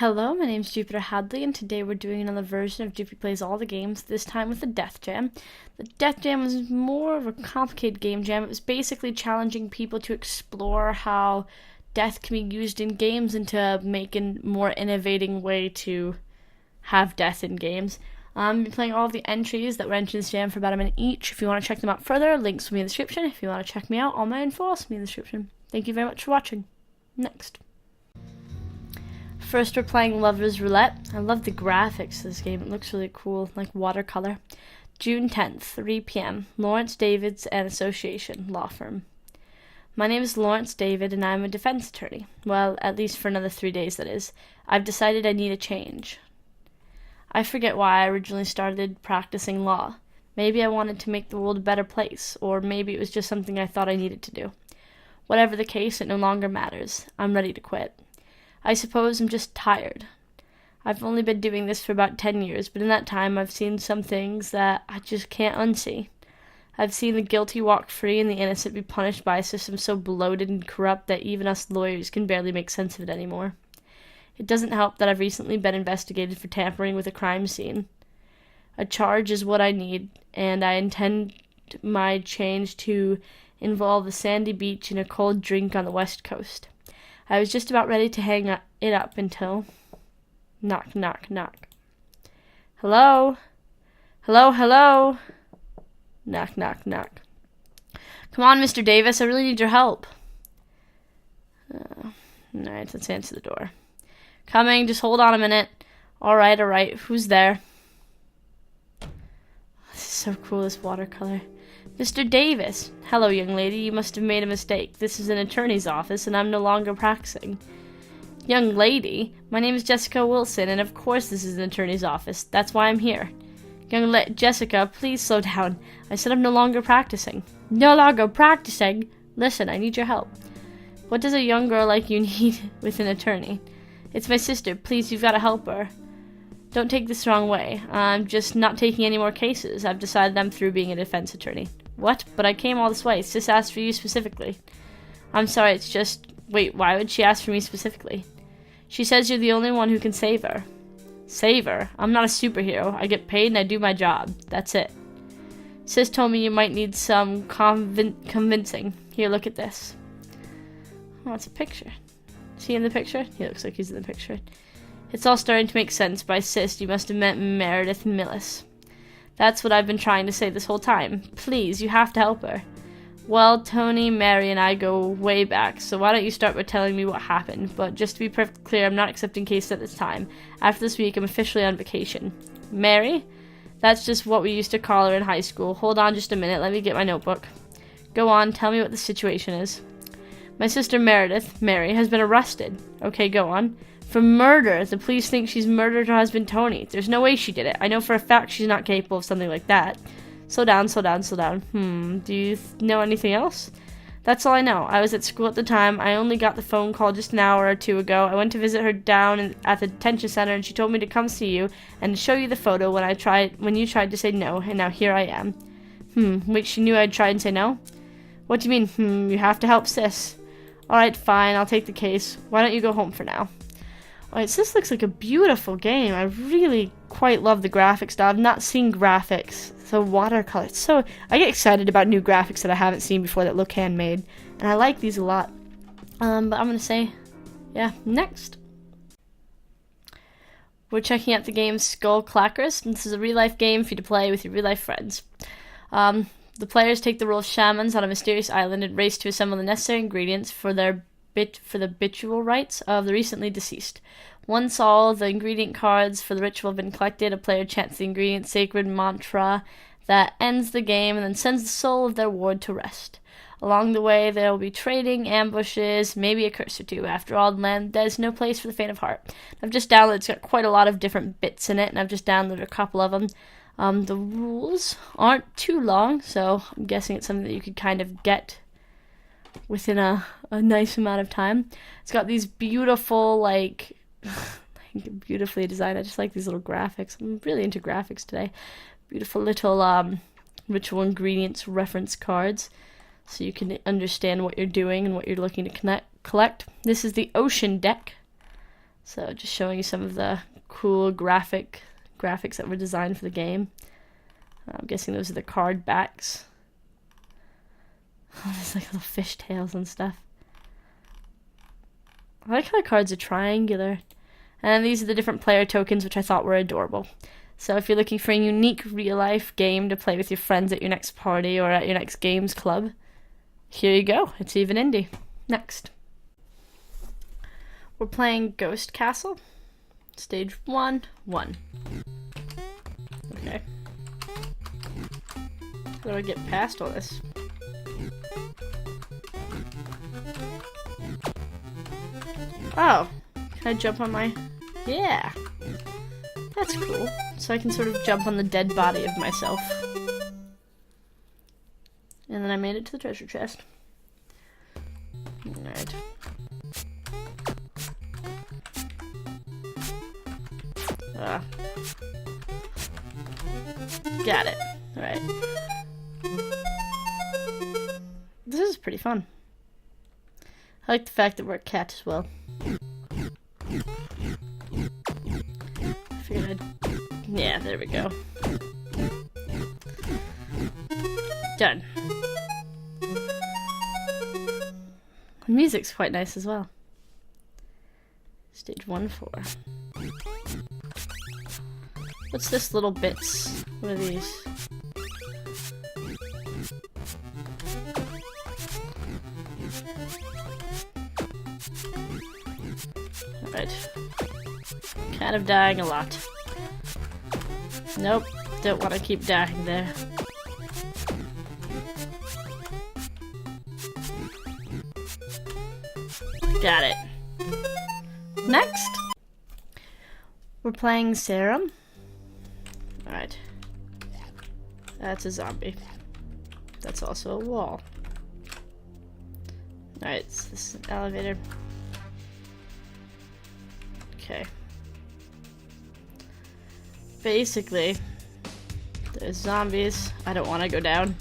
Hello, my name's Jupiter Hadley, and today we're doing another version of Jupi Plays All the Games, this time with the Death Jam. The Death Jam was more of a complicated game jam. It was basically challenging people to explore how death can be used in games and to make a more innovating way to have death in games. I'll be playing all of the entries that were entered in this jam for about a minute each. If you want to check them out further, links will be in the description. If you want to check me out, all my info will also be in the description. Thank you very much for watching. Next. First, we're playing Lovers Roulette. I love the graphics of this game. It looks really cool, like watercolor. June 10th, 3 p.m. Lawrence Davids and Association, law firm. My name is Lawrence David, and I'm a defense attorney. Well, at least for another 3 days, that is. I've decided I need a change. I forget why I originally started practicing law. Maybe I wanted to make the world a better place, or maybe it was just something I thought I needed to do. Whatever the case, it no longer matters. I'm ready to quit. I suppose I'm just tired. I've only been doing this for about 10 years, but in that time I've seen some things that I just can't unsee. I've seen the guilty walk free and the innocent be punished by a system so bloated and corrupt that even us lawyers can barely make sense of it anymore. It doesn't help that I've recently been investigated for tampering with a crime scene. A charge is what I need, and I intend my change to involve a sandy beach and a cold drink on the West Coast. I was just about ready to hang it up until... Knock, knock, knock. Hello? Hello, hello? Knock, knock, knock. Come on, Mr. Davis, I really need your help. Alright, let's answer the door. Coming, just hold on a minute. Alright, who's there? This is so cool, this watercolor. Mr. Davis. Hello, young lady. You must have made a mistake. This is an attorney's office, and I'm no longer practicing. Young lady? My name is Jessica Wilson, and of course this is an attorney's office. That's why I'm here. Jessica, please slow down. I said I'm no longer practicing. No longer practicing? Listen, I need your help. What does a young girl like you need with an attorney? It's my sister. Please, you've got to help her. Don't take this the wrong way. I'm just not taking any more cases. I've decided I'm through being a defense attorney. What? But I came all this way. Sis asked for you specifically. I'm sorry, it's just... Wait, why would she ask for me specifically? She says you're the only one who can save her. Save her? I'm not a superhero. I get paid and I do my job. That's it. Sis told me you might need some convincing. Here, look at this. Oh, it's a picture. Is he in the picture? He looks like he's in the picture. It's all starting to make sense. By sis, you must have meant Meredith Millis. That's what I've been trying to say this whole time. Please, you have to help her. Well, Tony, Mary, and I go way back, so why don't you start by telling me what happened? But just to be perfectly clear, I'm not accepting cases at this time. After this week, I'm officially on vacation. Mary? That's just what we used to call her in high school. Hold on just a minute, let me get my notebook. Go on, tell me what the situation is. My sister Meredith, Mary, has been arrested. Okay, go on. For murder. The police think she's murdered her husband, Tony. There's no way she did it. I know for a fact she's not capable of something like that. Slow down, slow down, slow down. Do you know anything else? That's all I know. I was at school at the time. I only got the phone call just an hour or two ago. I went to visit her down at the detention center, and she told me to come see you and show you the photo when you tried to say no, and now here I am. Wait, she knew I'd try and say no? What do you mean, you have to help sis? Alright, fine, I'll take the case. Why don't you go home for now? Alright, so this looks like a beautiful game. I really quite love the graphics now. I've not seen graphics. So watercolor. I get excited about new graphics that I haven't seen before that look handmade. And I like these a lot. But I'm going to say, yeah, next. We're checking out the game Skull Clackers. This is a real-life game for you to play with your real-life friends. The players take the role of shamans on a mysterious island and race to assemble the necessary ingredients for the ritual rites of the recently deceased. Once all the ingredient cards for the ritual have been collected, a player chants the ingredient sacred mantra that ends the game and then sends the soul of their ward to rest. Along the way, there will be trading, ambushes, maybe a curse or two. After all, there's no place for the faint of heart. I've just downloaded, it's got quite a lot of different bits in it, and I've just downloaded a couple of them. The rules aren't too long, so I'm guessing it's something that you could kind of get within a nice amount of time. It's got these beautiful, like beautifully designed. I just like these little graphics. I'm really into graphics today. Beautiful little ritual ingredients reference cards, so you can understand what you're doing and what you're looking to collect. This is the ocean deck. So just showing you some of the cool graphics that were designed for the game. I'm guessing those are the card backs. Oh, there's like little fish tails and stuff. I like how the cards are triangular. And these are the different player tokens, which I thought were adorable. So if you're looking for a unique real-life game to play with your friends at your next party or at your next games club, here you go. It's even indie. Next. We're playing Ghost Castle. Stage 1, 1. Okay. How do I get past all this? Oh, can I jump on my... Yeah. That's cool. So I can sort of jump on the dead body of myself. And then I made it to the treasure chest. Alright. Got it. Alright. This is pretty fun. I like the fact that we're a cat as well. Yeah, there we go. Done. The music's quite nice as well. Stage 1, 4. What's this little bits? What are these? Alright. Kind of dying a lot. Nope, don't want to keep dying there. Got it. Next, we're playing Serum. Alright. That's a zombie. That's also a wall. Alright, so this is an elevator. Okay. Basically, there's zombies. I don't want to go down.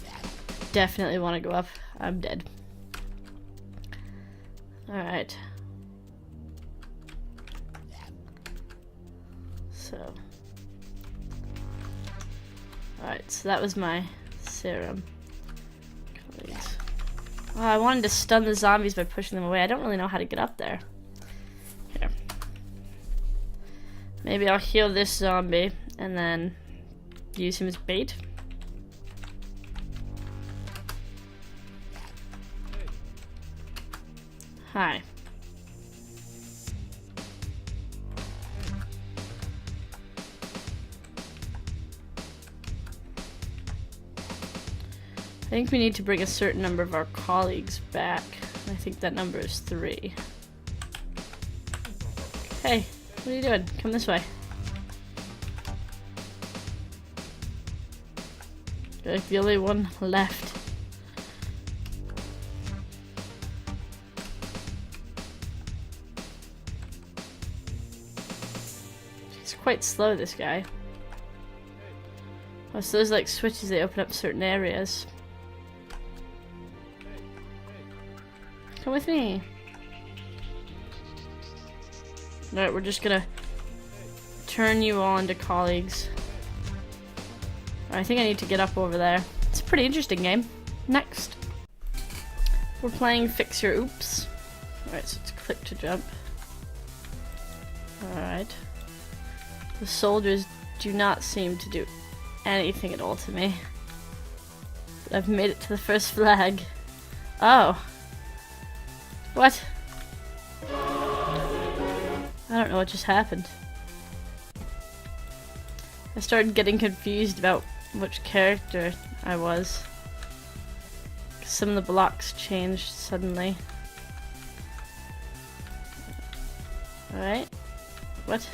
Definitely want to go up. I'm dead. Alright. So. Alright, so that was my serum. Colleagues. Oh, I wanted to stun the zombies by pushing them away. I don't really know how to get up there. Here. Maybe I'll heal this zombie and then use him as bait. Hi. I think we need to bring a certain number of our colleagues back. I think that number is 3. Hey, what are you doing? Come this way. You're like the only one left. He's quite slow, this guy. Oh, so those like switches, they open up certain areas. Come with me. Alright, we're just gonna turn you all into colleagues. I think I need to get up over there. It's a pretty interesting game. Next. We're playing Fix Your Oops. Alright, so it's click to jump. Alright. The soldiers do not seem to do anything at all to me. But I've made it to the first flag. Oh. What? I don't know what just happened. I started getting confused about which character I was. 'Cause some of the blocks changed suddenly. Alright. What?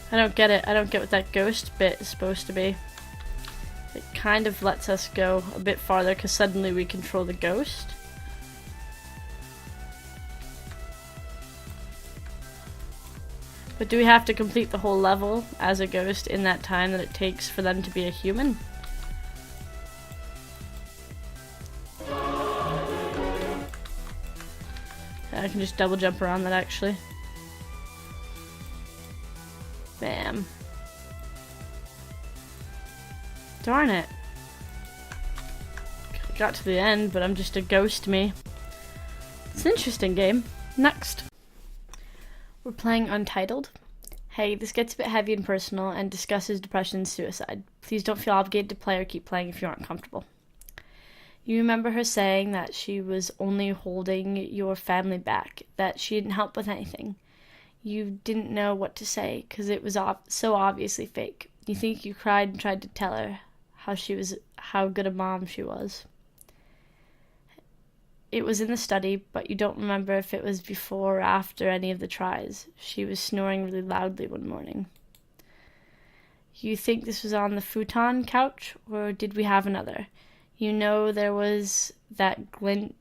I don't get it. I don't get what that ghost bit is supposed to be. It kind of lets us go a bit farther because suddenly we control the ghost. But do we have to complete the whole level as a ghost in that time that it takes for them to be a human? I can just double jump around that actually. Bam. Darn it. Got to the end, but I'm just a ghost me. It's an interesting game. Next. We're playing Untitled. Hey, this gets a bit heavy and personal and discusses depression and suicide. Please don't feel obligated to play or keep playing if you aren't comfortable. You remember her saying that she was only holding your family back, that she didn't help with anything. You didn't know what to say because it was so obviously fake. You think you cried and tried to tell her how good a mom she was. It was in the study, but you don't remember if it was before or after any of the tries. She was snoring really loudly one morning. You think this was on the futon couch, or did we have another? You know there was that giant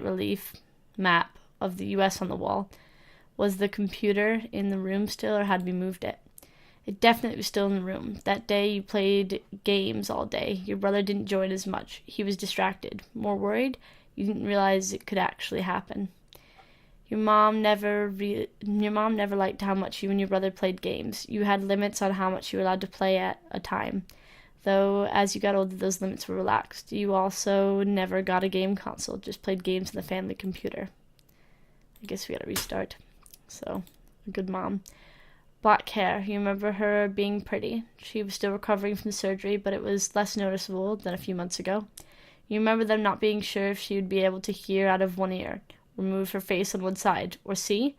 relief map of the US on the wall. Was the computer in the room still, or had we moved it? It definitely was still in the room. That day you played games all day. Your brother didn't join as much. He was distracted. More worried? You didn't realize it could actually happen. Your mom never liked how much you and your brother played games. You had limits on how much you were allowed to play at a time. Though, as you got older, those limits were relaxed. You also never got a game console, just played games on the family computer. I guess we gotta restart. So, a good mom. Black hair. You remember her being pretty. She was still recovering from the surgery, but it was less noticeable than a few months ago. You remember them not being sure if she would be able to hear out of one ear, or move her face on one side, or see.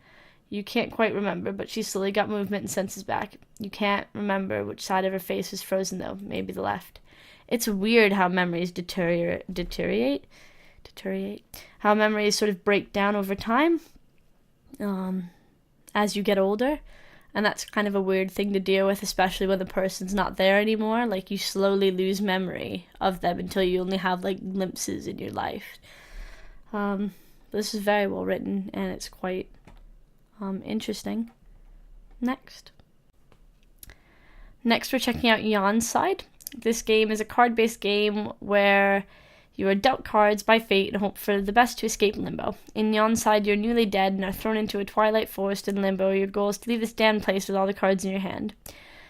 You can't quite remember, but she slowly got movement and senses back. You can't remember which side of her face was frozen, though. Maybe the left. It's weird how memories deteriorate. How memories sort of break down over time as you get older. And that's kind of a weird thing to deal with, especially when the person's not there anymore. Like, you slowly lose memory of them until you only have, like, glimpses in your life. This is very well written, and it's quite interesting. Next, we're checking out Yonside. This game is a card-based game where you are dealt cards by fate and hope for the best to escape limbo. In Yonside, you're newly dead and are thrown into a twilight forest in limbo. Your goal is to leave this damned place with all the cards in your hand.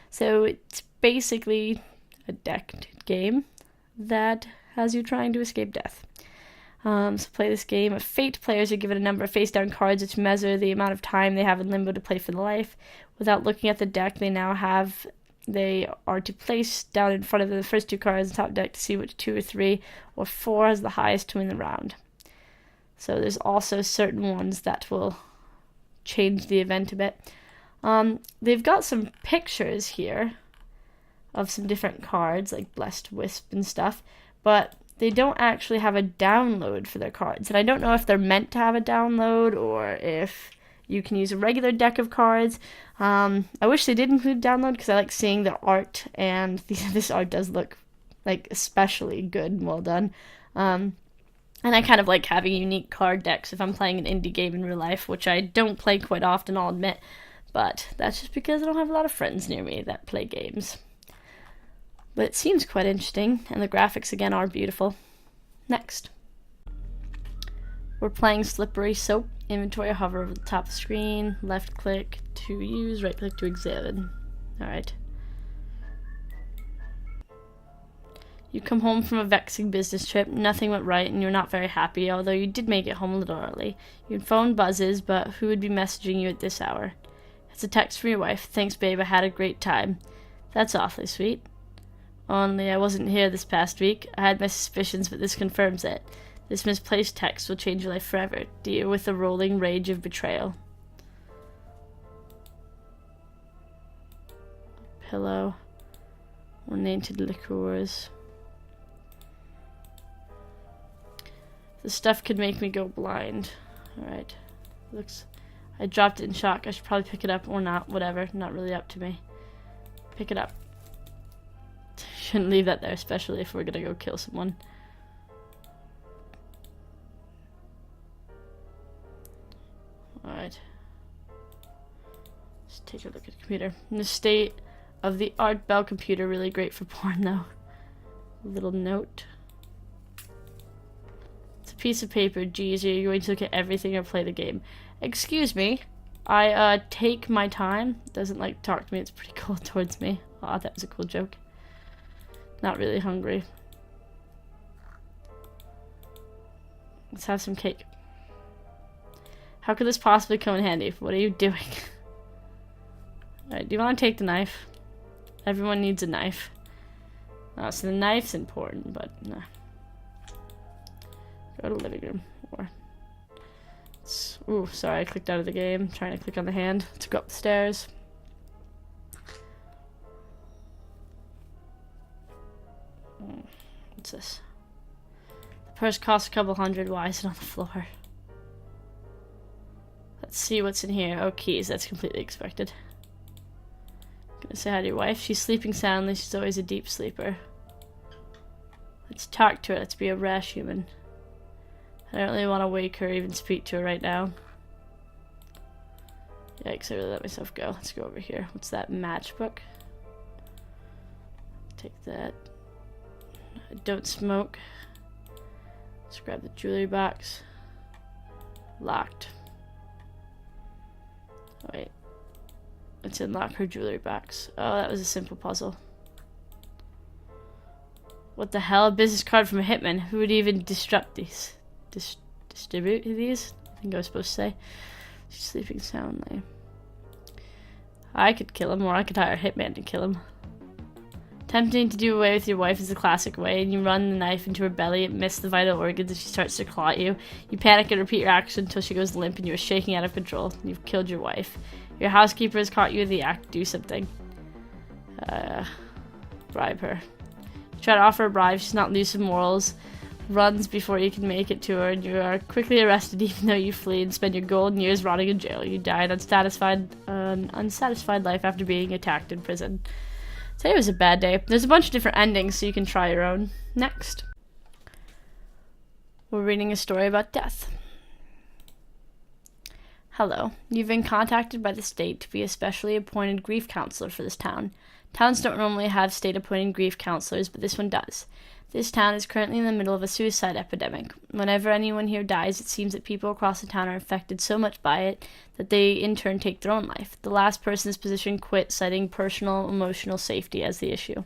So it's basically a decked game that has you trying to escape death. So play this game of fate. Players are given a number of face-down cards which measure the amount of time they have in limbo to play for the life. Without looking at the deck, they are to place down in front of the first two cards on top deck to see which 2 or 3 or 4 has the highest to win the round. So there's also certain ones that will change the event a bit. They've got some pictures here of some different cards, like Blessed Wisp and stuff, but they don't actually have a download for their cards. And I don't know if they're meant to have a download or if you can use a regular deck of cards. I wish they did include download because I like seeing the art, and this art does look like especially good and well done. And I kind of like having unique card decks if I'm playing an indie game in real life, which I don't play quite often, I'll admit. But that's just because I don't have a lot of friends near me that play games. But it seems quite interesting, and the graphics again are beautiful. Next. We're playing Slippery Soap. Inventory, hover over the top of the screen, left click to use, right click to examine. Alright. You come home from a vexing business trip, nothing went right, and you're not very happy, although you did make it home a little early. Your phone buzzes, but who would be messaging you at this hour? It's a text from your wife. Thanks, babe, I had a great time. That's awfully sweet. Only I wasn't here this past week. I had my suspicions, but this confirms it. This misplaced text will change your life forever. Deal with the rolling rage of betrayal. Pillow. Ornamented liqueurs. The stuff could make me go blind. Alright. Looks... I dropped it in shock. I should probably pick it up or not. Whatever. Not really up to me. Pick it up. Shouldn't leave that there, especially if we're gonna go kill someone. Alright. take a look at the computer. In the state of the art Bell computer, really great for porn though. A little note. It's a piece of paper. Geez, are you going to look at everything or play the game? Excuse me. I take my time. Doesn't like talk to me. It's pretty cold towards me. Oh, that was a cool joke. Not really hungry. Let's have some cake. How could this possibly come in handy? What are you doing? Alright, do you want to take the knife? Everyone needs a knife. Oh, so the knife's important, but nah. Go to the living room. Or ooh, sorry, I clicked out of the game. Trying to click on the hand to go up the stairs. What's this? The purse costs a couple hundred. Why is it on the floor? Let's see what's in here. Oh, keys. That's completely expected. Gonna say hi to your wife. She's sleeping soundly. She's always a deep sleeper. Let's talk to her. Let's be a rash human. I don't really want to wake her or even speak to her right now. Yikes, I really let myself go. Let's go over here. What's that? Matchbook? Take that. I don't smoke. Let's grab the jewelry box. Locked. Oh, wait. Let's unlock her jewelry box. Oh, that was a simple puzzle. What the hell? A business card from a hitman. Who would even distribute these? Distribute these? I think I was supposed to say. She's sleeping soundly. I could kill him, or I could hire a hitman to kill him. Tempting to do away with your wife is the classic way, and you run the knife into her belly and miss the vital organs as she starts to claw at you. You panic and repeat your action until she goes limp and you are shaking out of control. You've killed your wife. Your housekeeper has caught you in the act. Do something. Bribe her. You try to offer a bribe. She's not loose of morals. Runs before you can make it to her, and you are quickly arrested even though you flee and spend your golden years rotting in jail. You die an unsatisfied life after being attacked in prison. Today was a bad day. There's a bunch of different endings, so you can try your own. Next. We're reading a story about death. Hello. You've been contacted by the state to be a specially appointed grief counselor for this town. Towns don't normally have state-appointed grief counselors, but this one does. This town is currently in the middle of a suicide epidemic. Whenever anyone here dies, it seems that people across the town are affected so much by it that they in turn take their own life. The last person in this position quit, citing personal emotional safety as the issue.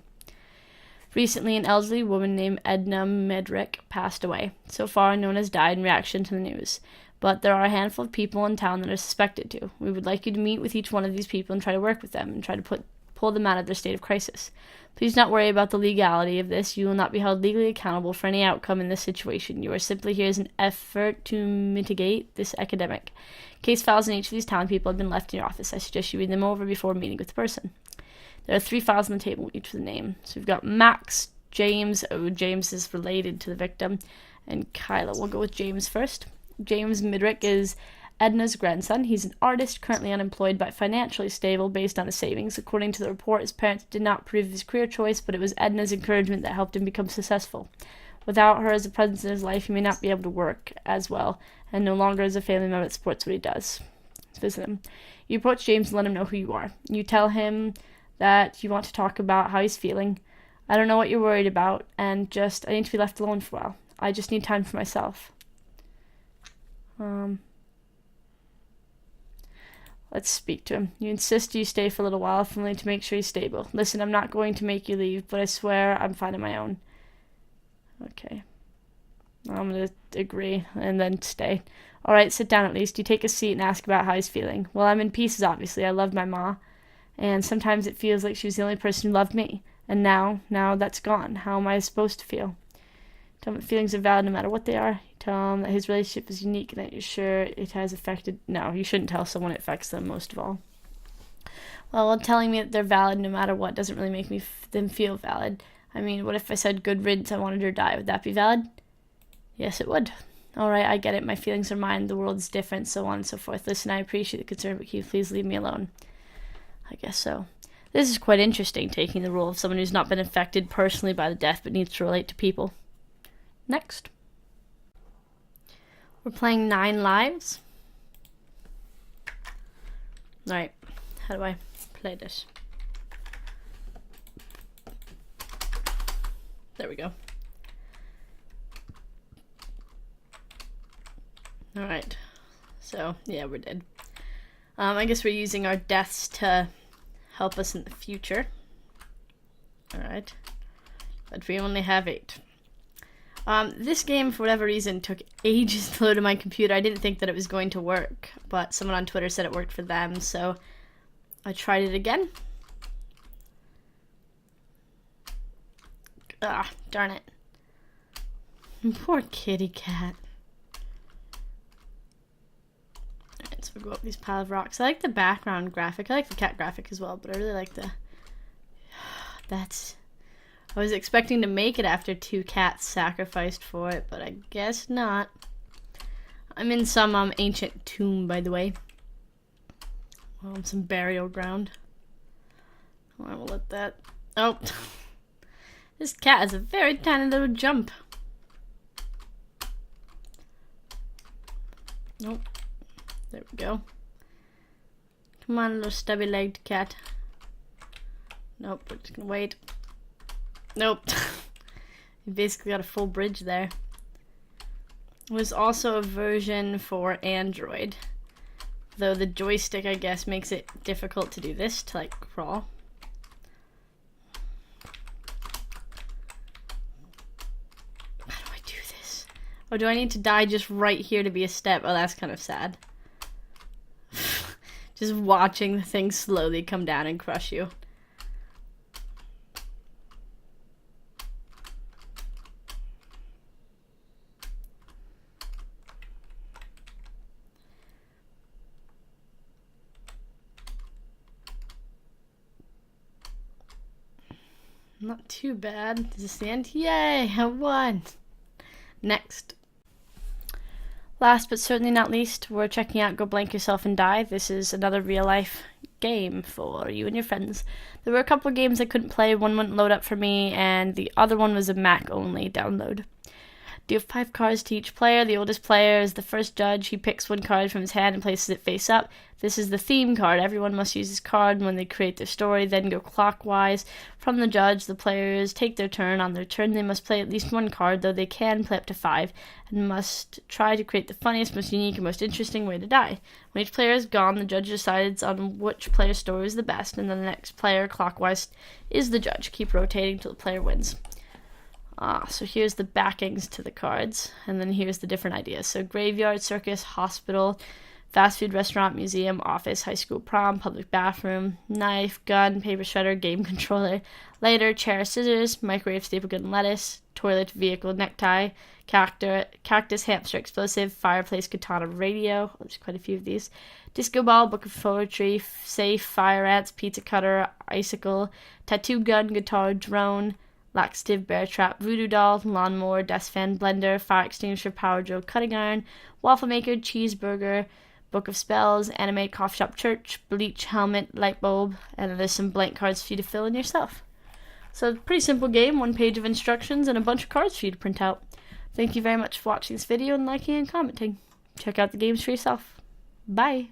Recently, an elderly woman named Edna Medrick passed away. So far, no one has died in reaction to the news. But there are a handful of people in town that are suspected to. We would like you to meet with each one of these people and try to work with them and try to pull them out of their state of crisis. Please not worry about the legality of this. You will not be held legally accountable for any outcome in this situation. You are simply here as an effort to mitigate this epidemic. Case files in each of these town people have been left in your office. I suggest you read them over before meeting with the person. There are 3 files on the table, each with a name. So we've got Max, James. Oh, James is related to the victim. And Kyla. We'll go with James first. James Midrick is Edna's grandson. He's an artist, currently unemployed but financially stable based on his savings. According to the report, his parents did not approve of his career choice, but it was Edna's encouragement that helped him become successful. Without her as a presence in his life, he may not be able to work as well, and no longer as a family member that supports what he does. Let's visit him. You approach James and let him know who you are. You tell him that you want to talk about how he's feeling. I don't know what you're worried about, and I need to be left alone for a while. I just need time for myself. Let's speak to him. You insist you stay for a little while, if only to make sure he's stable. Listen, I'm not going to make you leave, but I swear I'm fine on my own. Okay. I'm going to agree and then stay. Alright, sit down at least. You take a seat and ask about how he's feeling. Well, I'm in pieces, obviously. I loved my ma, and sometimes it feels like she was the only person who loved me. And now that's gone. How am I supposed to feel? Tell him that feelings are valid no matter what they are. Tell him that his relationship is unique and that you're sure it has affected... No, you shouldn't tell someone it affects them most of all. Well, telling me that they're valid no matter what doesn't really make them feel valid. I mean, what if I said good riddance, I wanted her to die? Would that be valid? Yes, it would. Alright, I get it. My feelings are mine. The world is different, so on and so forth. Listen, I appreciate the concern, but can you please leave me alone? I guess so. This is quite interesting, taking the role of someone who's not been affected personally by the death but needs to relate to people. Next. We're playing 9 Lives. Alright. How do I play this? There we go. Alright. So, yeah, we're dead. I guess we're using our deaths to help us in the future. Alright. But we only have 8. This game, for whatever reason, took ages to load on my computer. I didn't think that it was going to work, but someone on Twitter said it worked for them, so I tried it again. Ah, darn it. Poor kitty cat. Alright, so we'll go up these pile of rocks. I like the background graphic. I like the cat graphic as well, but I really like the... I was expecting to make it after 2 cats sacrificed for it, but I guess not. I'm in some ancient tomb, by the way. Some burial ground. I will let that... Oh! This cat has a very tiny little jump. Nope. There we go. Come on, little stubby-legged cat. Nope, we're just gonna wait. Nope. You basically got a full bridge there. There's also a version for Android. Though the joystick, I guess, makes it difficult to do this, to like crawl. How do I do this? Oh, do I need to die just right here to be a step? Oh, that's kind of sad. Just watching the thing slowly come down and crush you. Not too bad. Is this the end? Yay! I won! Next. Last but certainly not least, we're checking out Go Blank Yourself and Die. This is another real-life game for you and your friends. There were a couple of games I couldn't play. One wouldn't load up for me, and the other one was a Mac-only download. Do you have 5 cards to each player? The oldest player is the first judge. He picks 1 card from his hand and places it face up. This is the theme card. Everyone must use this card when they create their story, then go clockwise. From the judge, the players take their turn. On their turn, they must play at least 1 card, though they can play up to 5, and must try to create the funniest, most unique, and most interesting way to die. When each player is gone, the judge decides on which player's story is the best, and then the next player, clockwise, is the judge. Keep rotating till the player wins. So here's the backings to the cards, and then here's the different ideas. So graveyard, circus, hospital, fast food restaurant, museum, office, high school prom, public bathroom, knife, gun, paper shredder, game controller, lighter, chair, scissors, microwave, staple gun, lettuce, toilet, vehicle, necktie, cactus, hamster, explosive, fireplace, katana, radio. There's quite a few of these. Disco ball, book of poetry, safe, fire ants, pizza cutter, icicle, tattoo gun, guitar, drone, laxative, bear trap, voodoo doll, lawnmower, desk fan, blender, fire extinguisher, power drill, cutting iron, waffle maker, cheeseburger, book of spells, anime, coffee shop, church, bleach, helmet, light bulb, and then there's some blank cards for you to fill in yourself. So, pretty simple game, 1 page of instructions and a bunch of cards for you to print out. Thank you very much for watching this video and liking and commenting. Check out the games for yourself. Bye!